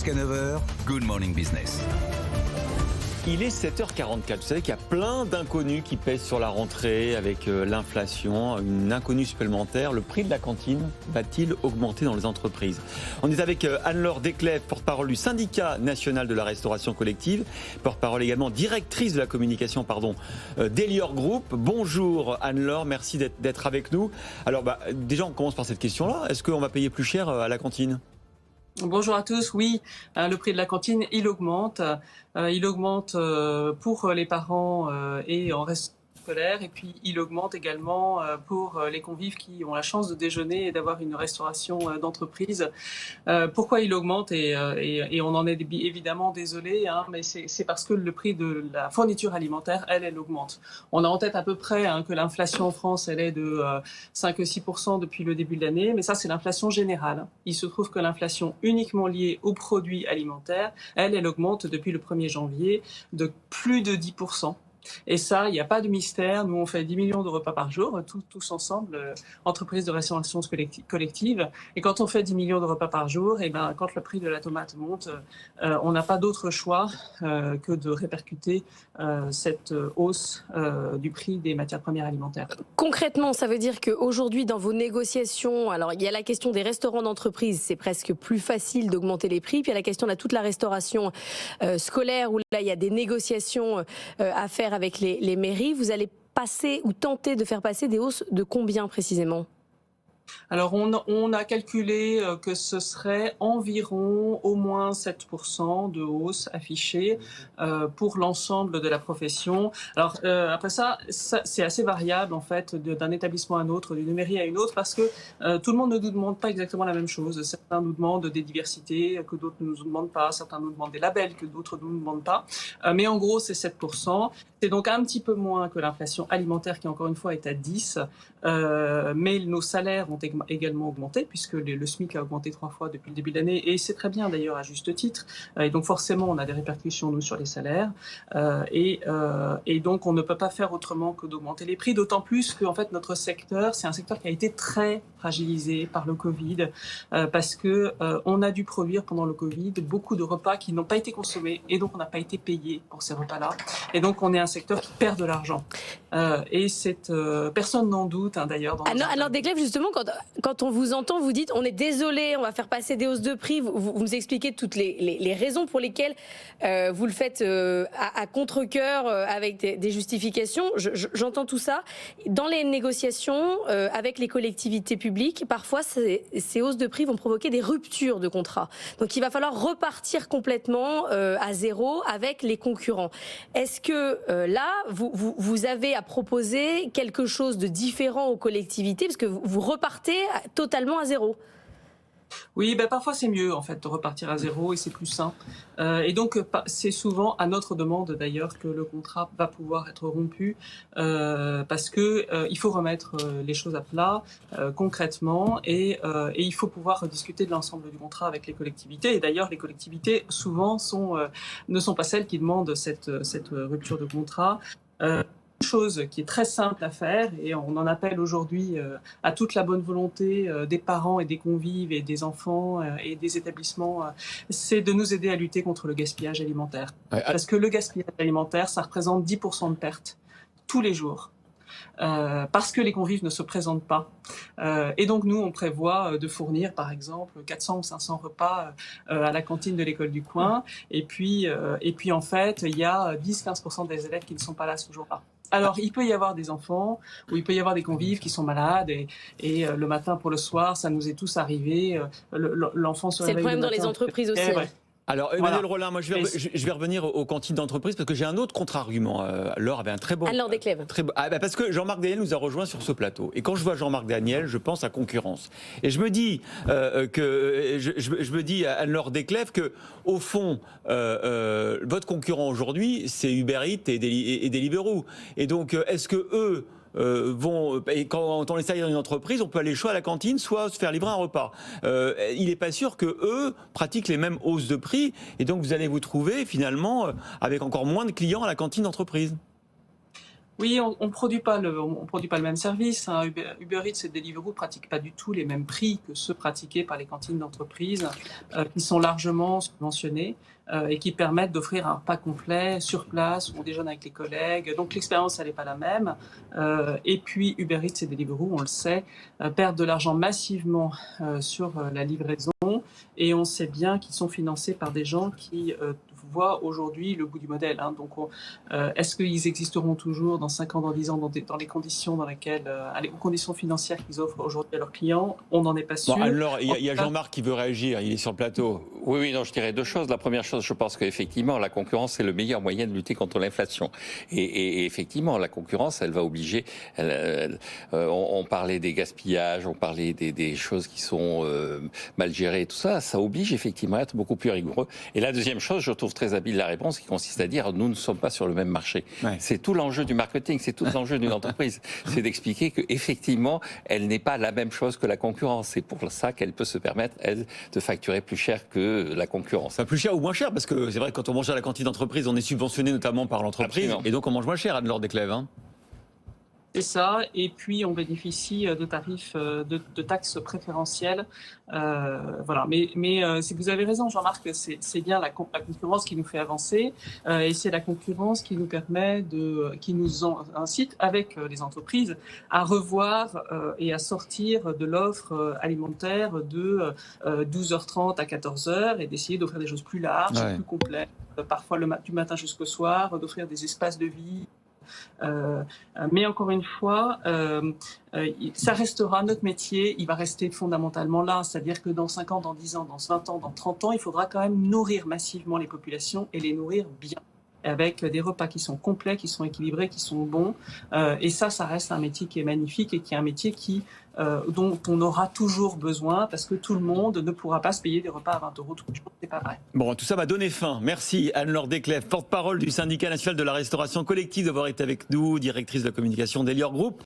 Jusqu'à 9h, Good Morning Business. Il est 7h44. Vous savez qu'il y a plein d'inconnus qui pèsent sur la rentrée avec l'inflation, une inconnue supplémentaire. Le prix de la cantine va-t-il augmenter dans les entreprises? On est avec Anne-Laure Desclèves, porte-parole du syndicat national de la restauration collective, porte-parole également directrice de la communication d'Elior Group. Bonjour Anne-Laure, merci d'être avec nous. Alors déjà on commence par cette question-là. Est-ce qu'on va payer plus cher à la cantine? Bonjour à tous. Oui, le prix de la cantine, il augmente. Il augmente pour les parents et en reste scolaire, et puis il augmente également pour les convives qui ont la chance de déjeuner et d'avoir une restauration d'entreprise. Pourquoi il augmente et on en est évidemment désolé, mais c'est parce que le prix de la fourniture alimentaire, elle augmente. On a en tête à peu près que l'inflation en France, elle est de 5-6% depuis le début de l'année, mais ça c'est l'inflation générale. Il se trouve que l'inflation uniquement liée aux produits alimentaires, elle augmente depuis le 1er janvier de plus de 10%. Et ça, il n'y a pas de mystère. Nous, on fait 10 millions de repas par jour, tous ensemble, entreprises de restauration collective. Et quand on fait 10 millions de repas par jour, et quand le prix de la tomate monte, on n'a pas d'autre choix que de répercuter cette hausse du prix des matières premières alimentaires. Concrètement, ça veut dire qu'aujourd'hui, dans vos négociations, alors il y a la question des restaurants d'entreprise, c'est presque plus facile d'augmenter les prix. Puis il y a la question de toute la restauration scolaire, où là, il y a des négociations à faire avec les mairies. Vous allez passer ou tenter de faire passer des hausses de combien précisément ? Alors, on a calculé que ce serait environ au moins 7% de hausse affichée pour l'ensemble de la profession. Alors, après ça, c'est assez variable, en fait, d'un établissement à un autre, d'une mairie à une autre, parce que tout le monde ne nous demande pas exactement la même chose. Certains nous demandent des diversités que d'autres ne nous demandent pas. Certains nous demandent des labels que d'autres ne nous demandent pas. Mais en gros, c'est 7%. C'est donc un petit peu moins que l'inflation alimentaire qui, encore une fois, est à 10%. Mais nos salaires ont également augmenté, puisque le SMIC a augmenté 3 fois depuis le début de l'année, et c'est très bien d'ailleurs, à juste titre. Et donc forcément, on a des répercussions, nous, sur les salaires. Et donc, on ne peut pas faire autrement que d'augmenter les prix, d'autant plus que, en fait, notre secteur, c'est un secteur qui a été très fragilisé par le Covid, parce que on a dû produire pendant le Covid beaucoup de repas qui n'ont pas été consommés, et donc on n'a pas été payé pour ces repas-là. Et donc, on est un secteur qui perd de l'argent. Et personne n'en doute, d'ailleurs. Alors Desclèves, justement, quand on vous entend, vous dites on est désolé, on va faire passer des hausses de prix. Vous nous expliquez toutes les raisons pour lesquelles vous le faites à contre-cœur avec des justifications. J'entends tout ça. Dans les négociations avec les collectivités publiques, parfois ces hausses de prix vont provoquer des ruptures de contrat. Donc il va falloir repartir complètement à zéro avec les concurrents. Est-ce que là, vous avez à proposer quelque chose de différent aux collectivités, parce que vous repartez totalement à zéro? Oui, parfois c'est mieux en fait de repartir à zéro et c'est plus sain. Et donc c'est souvent à notre demande d'ailleurs que le contrat va pouvoir être rompu parce que il faut remettre les choses à plat concrètement et il faut pouvoir discuter de l'ensemble du contrat avec les collectivités. Et d'ailleurs les collectivités souvent ne sont pas celles qui demandent cette rupture de contrat. Chose qui est très simple à faire et on en appelle aujourd'hui à toute la bonne volonté des parents et des convives et des enfants et des établissements, c'est de nous aider à lutter contre le gaspillage alimentaire. Parce que le gaspillage alimentaire, ça représente 10% de pertes tous les jours. Parce que les convives ne se présentent pas. Et donc nous, on prévoit de fournir par exemple 400 ou 500 repas à la cantine de l'école du coin. Et puis en fait, il y a 10-15% des élèves qui ne sont pas là ce jour-là. Alors, il peut y avoir des enfants ou il peut y avoir des convives qui sont malades et le matin pour le soir, ça nous est tous arrivé. L'enfant se réveille. C'est le problème dans les entreprises aussi. Alors Emmanuel Rollin, moi je vais revenir aux cantines d'entreprise parce que j'ai un autre contre-argument. Laure avait un très bon. Alors Desclèves. Parce que Jean-Marc Daniel nous a rejoint sur ce plateau. Et quand je vois Jean-Marc Daniel, je pense à concurrence. Et je me dis je me dis à Anne-Laure Desclèves que au fond, votre concurrent aujourd'hui, c'est Uber Eats et Deliveroo. Et donc, est-ce que eux et quand on est salarié dans une entreprise, on peut aller soit à la cantine, soit se faire livrer un repas. Il n'est pas sûr que eux pratiquent les mêmes hausses de prix, et donc vous allez vous trouver finalement avec encore moins de clients à la cantine d'entreprise. Oui, on produit pas le même service, hein. Uber Eats et Deliveroo pratiquent pas du tout les mêmes prix que ceux pratiqués par les cantines d'entreprise, qui sont largement subventionnés, et qui permettent d'offrir un repas complet sur place, où on déjeune avec les collègues. Donc l'expérience, elle est pas la même. Et puis Uber Eats et Deliveroo, on le sait, perdent de l'argent massivement sur la livraison, et on sait bien qu'ils sont financés par des gens qui voient aujourd'hui le bout du modèle, hein. Donc est-ce qu'ils existeront toujours dans 5 ans, dans 10 ans, dans les conditions dans lesquelles, les conditions financières qu'ils offrent aujourd'hui à leurs clients? On n'en est pas sûr. Bon, alors, il y a Jean-Marc qui veut réagir, il est sur le plateau. Oui, non, je dirais deux choses. La première chose, je pense qu'effectivement, la concurrence, c'est le meilleur moyen de lutter contre l'inflation. Et effectivement, la concurrence, elle va obliger... on parlait des gaspillages, on parlait des choses qui sont mal gérées et tout ça. Ça oblige effectivement à être beaucoup plus rigoureux. Et la deuxième chose, je trouve très habile la réponse, qui consiste à dire, nous ne sommes pas sur le même marché. Ouais. C'est tout l'enjeu du marketing, c'est tout l'enjeu d'une entreprise. C'est d'expliquer qu'effectivement, elle n'est pas la même chose que la concurrence. C'est pour ça qu'elle peut se permettre, elle, de facturer plus cher que la concurrence. Pas plus cher ou moins cher, parce que c'est vrai que quand on mange à la cantine d'entreprise, on est subventionné notamment par l'entreprise. Absolument. Et donc on mange moins cher, Anne-Laure Desclèves, hein. C'est ça, et puis on bénéficie de tarifs, de taxes préférentielles. Voilà. Mais si vous avez raison, Jean-Marc, c'est bien la concurrence qui nous fait avancer, et c'est la concurrence qui nous permet qui nous incite avec les entreprises à revoir et à sortir de l'offre alimentaire de 12h30 à 14h et d'essayer d'offrir des choses plus larges, plus complètes, parfois du matin jusqu'au soir, d'offrir des espaces de vie. Mais encore une fois, ça restera notre métier, il va rester fondamentalement là, c'est-à-dire que dans 5 ans, dans 10 ans, dans 20 ans, dans 30 ans, il faudra quand même nourrir massivement les populations et les nourrir bien, avec des repas qui sont complets, qui sont équilibrés, qui sont bons. Et ça reste un métier qui est magnifique et qui est un métier dont on aura toujours besoin, parce que tout le monde ne pourra pas se payer des repas à 20 € tous les jours, c'est pas vrai. Bon, tout ça m'a donné faim. Merci Anne-Laure Desclèves, porte-parole du syndicat national de la restauration collective, d'avoir été avec nous, directrice de la communication d'Elior Group.